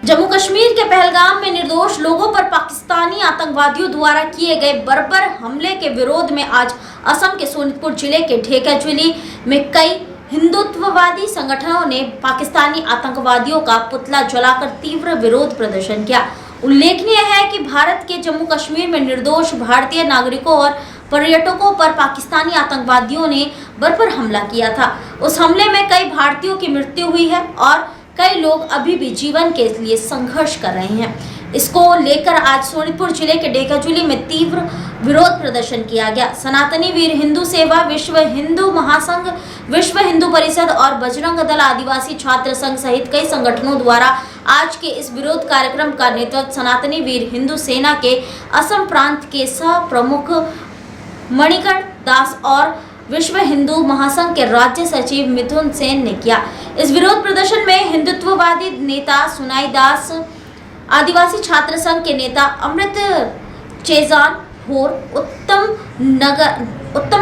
जम्मू कश्मीर के पहलगाम में निर्दोष लोगों पर पाकिस्तानी आतंकवादियों द्वारा किए गए बर्बर हमले के विरोध में आज असम के सोनितपुर जिले के ढेकियाजुली में कई हिंदुत्ववादी संगठनों ने पाकिस्तानी आतंकवादियों का पुतला जलाकर तीव्र विरोध प्रदर्शन किया। उल्लेखनीय है कि भारत के जम्मू कश्मीर में निर्दोष भारतीय नागरिकों और पर्यटकों पर पाकिस्तानी आतंकवादियों ने बर्बर हमला किया था। उस हमले में कई भारतीयों की मृत्यु हुई है और कई लोग अभी भी जीवन के लिए संघर्ष कर रहे हैं। इसको लेकर आज सोनितपुर जिले के ढेकियाजुली में तीव्र विरोध प्रदर्शन किया गया। सनातनी वीर हिंदू सेवा, विश्व हिंदू महासंघ, विश्व हिंदू परिषद और बजरंग दल, आदिवासी छात्र संघ सहित कई संगठनों द्वारा आज के इस विरोध कार्यक्रम का नेतृत्व सनातनी वीर हिंदू सेना के असम प्रांत के सह प्रमुख मणिकर्ण दास और विश्व हिंदू महासंघ के राज्य सचिव मिथुन सेन ने किया। इस विरोध प्रदर्शन में हिंदुत्ववादी नेता सुनाई दास, आदिवासी छात्र संघ के नेता अमृत चेजान होर, उत्तम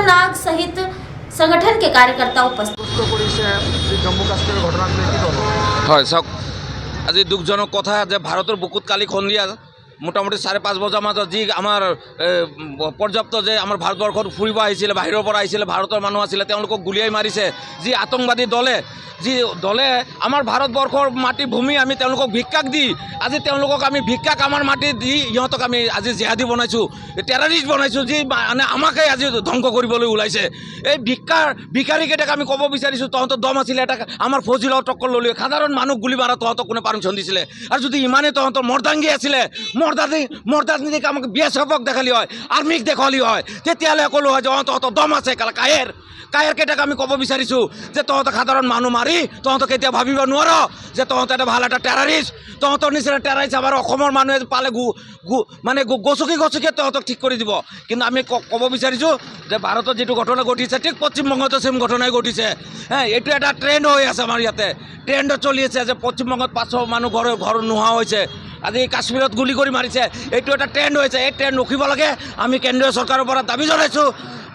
नाग सहित संगठन के कार्यकर्ता उपस्थित। হয় চাওক, আজি দুখজনক কথা যে ভাৰতৰ বুকুত কালি সন্ধিয়া মোটামুটি 5:30 বজাৰ মাজত যি আমাৰ পৰ্যাপ্ত যে আমাৰ ভাৰতবৰ্ষত ফুৰিব আহিছিলে, বাহিৰৰ পৰা আহিছিলে, ভাৰতৰ মানুহ আছিলে, তেওঁলোকক গুলিয়াই মাৰিছে যি আতংকবাদী দলে, যি দলে আমাৰ ভাৰতবৰ্ষৰ মাটি ভূমি আমি তেওঁলোকক ভিক্ষাক দি, আজি তেওঁলোকক আমি ভিক্ষাক আমাৰ মাটি দি ইহঁতক আমি আজি জিহাদী বনাইছোঁ, টেৰৰিষ্ট বনাইছোঁ, যি মানে আমাকে আজি ধ্বংস কৰিবলৈ ওলাইছে। এই ভিকাৰীকেইটাক আমি ক'ব বিচাৰিছোঁ, তহঁতৰ দম আছিলে, এটা আমাৰ ফৌজিৰ লগত টক্কৰ ল'লি, সাধাৰণ মানুহ গুলি মাৰা তহঁতক কোনে পাৰ্মিশ্যন দিছিলে? আৰু যদি ইমানেই তহঁতৰ মৰ্দাংগী আছিলে, মৰ্দাংগীক আমাক BSFক দেখালি হয়, আৰ্মিক দেখুৱালি হয়, তেতিয়াহ'লে ক'লো হয় যে তহঁতৰ দম আছে। কায়েৰকেইটাক আমি ক'ব বিচাৰিছোঁ যে তহঁতক সাধাৰণ মানুহ মাৰি তহঁতক এতিয়া ভাবিব নোৱাৰ যে তহঁতে এটা ভাল এটা টেৰৰিষ্ট। তহঁতৰ নিচিনা টেৰৰিষ্ট আমাৰ অসমৰ মানুহে পালে মানে গচকি তহঁতক ঠিক কৰি দিব। কিন্তু আমি ক'ব বিচাৰিছোঁ যে ভাৰতত যিটো ঘটনা ঘটিছে, ঠিক পশ্চিমবংগতো চেম ঘটনাই ঘটিছে। এইটো এটা ট্ৰেণ্ড হৈ আছে আমাৰ ইয়াতে, ট্ৰেণ্ডত চলি আছে যে পশ্চিমবংগত 500 মানুহ ঘৰ নোহোৱা হৈছে, আজি কাশ্মীৰত গুলি কৰি মাৰিছে। এইটো এটা ট্ৰেণ্ড হৈছে, এই ট্ৰেণ্ড ৰখিব লাগে। আমি কেন্দ্ৰীয় চৰকাৰৰ পৰা দাবী জনাইছোঁ,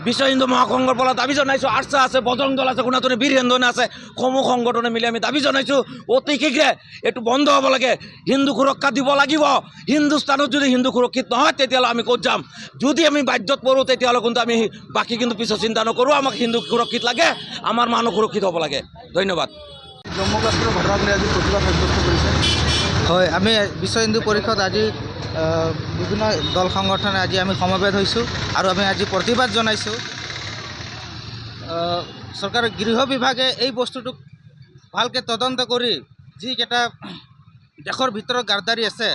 বিশ্ব হিন্দু মহাসংঘৰ পৰা দাবী জনাইছোঁ, আৰ্চা আছে, বজৰং দল আছে, গুণাতনী বীৰ হিন্দনে আছে, সমূহ সংগঠনে মিলি আমি দাবী জনাইছোঁ অতি শীঘ্ৰে এইটো বন্ধ হ'ব লাগে। হিন্দু সুৰক্ষা দিব লাগিব। হিন্দুস্তানত যদি হিন্দু সুৰক্ষিত নহয় তেতিয়াহ'লে আমি ক'ত যাম? যদি আমি বাধ্যত পৰোঁ তেতিয়াহ'লে কিন্তু আমি বাকী কিন্তু পিছত চিন্তা নকৰোঁ। আমাক হিন্দু সুৰক্ষিত লাগে, আমাৰ মানুহ সুৰক্ষিত হ'ব লাগে। ধন্যবাদ। জম্মু কাশ্মীৰৰ ঘটনাক লৈ আজি প্ৰতিবাদ সাব্যস্ত কৰিছে। হয়, আমি বিশ্ব হিন্দু পৰিষদ আজি বিভিন্ন দল সংগঠনে আজি আমি সমবেত হৈছোঁ আৰু আমি আজি প্ৰতিবাদ জনাইছোঁ। চৰকাৰৰ গৃহ বিভাগে এই বস্তুটোক ভালকৈ তদন্ত কৰি যিকেইটা দেশৰ ভিতৰত গাদ্দাৰী আছে,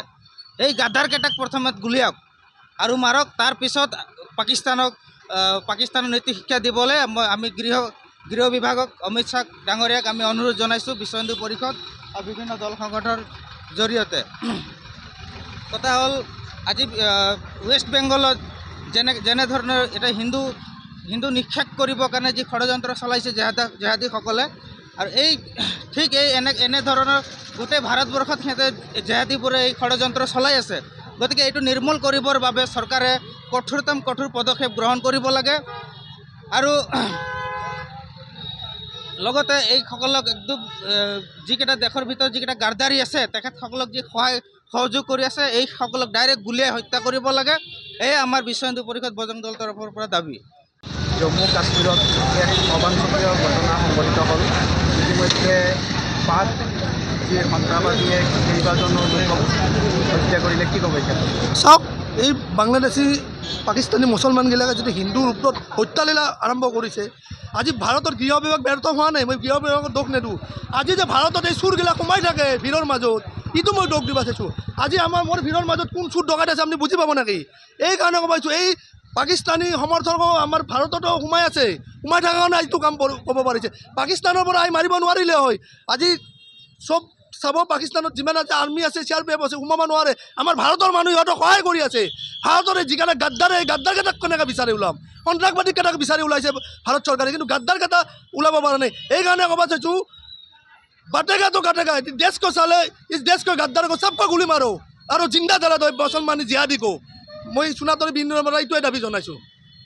এই গাদ্দাৰকেইটাক প্ৰথমে গুলিয়াওক আৰু মাৰক। তাৰপিছত পাকিস্তানৰ নীতি শিক্ষা দিবলৈ আমি গৃহ বিভাগক, অমিত শ্বাহ ডাঙৰীয়াক আমি অনুৰোধ জনাইছোঁ বিশ্ব হিন্দু পৰিষদ আৰু বিভিন্ন দল সংগঠনৰ জৰিয়তে। কথা হ'ল আজি ৱেষ্ট বেংগলত যেনে ধৰণৰ এটা হিন্দু নিক্ষেপ কৰিবৰ কাৰণে যি ষড়যন্ত্ৰ চলাইছে জেহাদীসকলে, আৰু ঠিক এনে ধৰণৰ গোটেই ভাৰতবৰ্ষত সিহঁতে জেহাদীবোৰে এই ষড়যন্ত্ৰ চলাই আছে। গতিকে এইটো নিৰ্মূল কৰিবৰ বাবে চৰকাৰে কঠোৰ পদক্ষেপ গ্ৰহণ কৰিব লাগে আৰু লগতে এইসকলক একদম যিকেইটা দেশৰ ভিতৰত যিকেইটা গাদ্দাৰী আছে তেখেতসকলক যি সহযোগ কৰি আছে, এইসকলক ডাইৰেক্ট গুলিয়াই হত্যা কৰিব লাগে। এয়ে আমাৰ বিশ্ব হিন্দু পৰিষদ বজৰং দলৰ তৰফৰ পৰা দাবী। জম্মু কাশ্মীৰত এক অবাঞ্ছনীয় ঘটনা সংঘটিত হ'ল। ইতিমধ্যে 5 যি সন্ত্ৰাসবাদীয়ে কেইবাজনো লোকক হত্যা কৰিলে, কি ক'ব এতিয়া? চাওক, এই বাংলাদেশী পাকিস্তানী মুছলমানগিলাকে যদি হিন্দুৰ ওপৰত হত্যালীলা আৰম্ভ কৰিছে, আজি ভাৰতৰ গৃহ বিভাগ ব্যৰ্থ হোৱা নাই, মই গৃহ বিভাগক দোষ নিদিওঁ। আজি যে ভাৰতত এই চুৰগিলা সোমাই থাকে ভিৰৰ মাজত, ইটো মই দোষ দিব চাইছোঁ। আজি মোৰ ভিৰৰ মাজত কোন চুৰ ডকাইত আছে আপুনি বুজি পাব নেকি? এই কাৰণে ক'বাইছোঁ, এই পাকিস্তানী সমৰ্থকো আমাৰ ভাৰততো সোমাই আছে, সোমাই থকা কাৰণে এইটো কাম ক'ব পাৰিছে। পাকিস্তানৰ পৰা আহি মাৰিব নোৱাৰিলে হয়। আজি চব চাব, পাকিস্তানত যিমান আছে আৰ্মি আছে, CRPF আছে, সোমাব নোৱাৰে। আমাৰ ভাৰতৰ মানুহ সিহঁতক সহায় কৰি আছে। ভাৰতৰে যিকেইটা গাদ্দাৰকেইটাক কেনেকৈ বিচাৰি ওলাম? সন্ত্ৰাসবাদীকেইটাক বিচাৰি ওলাইছে ভাৰত চৰকাৰে, কিন্তু গাদ্দাৰকেইটা ওলাব পৰা নাই। এইকাৰণে ক'ব চাইছোঁ, बाटेगा तो काटेगा। देश को साले, इस देश को गद्दार को सबको गुली मारो और जिंदा जला दो मुसलमान जिहादी को। मैं सुनातनी बिंदु दाबी जनाइছোঁ।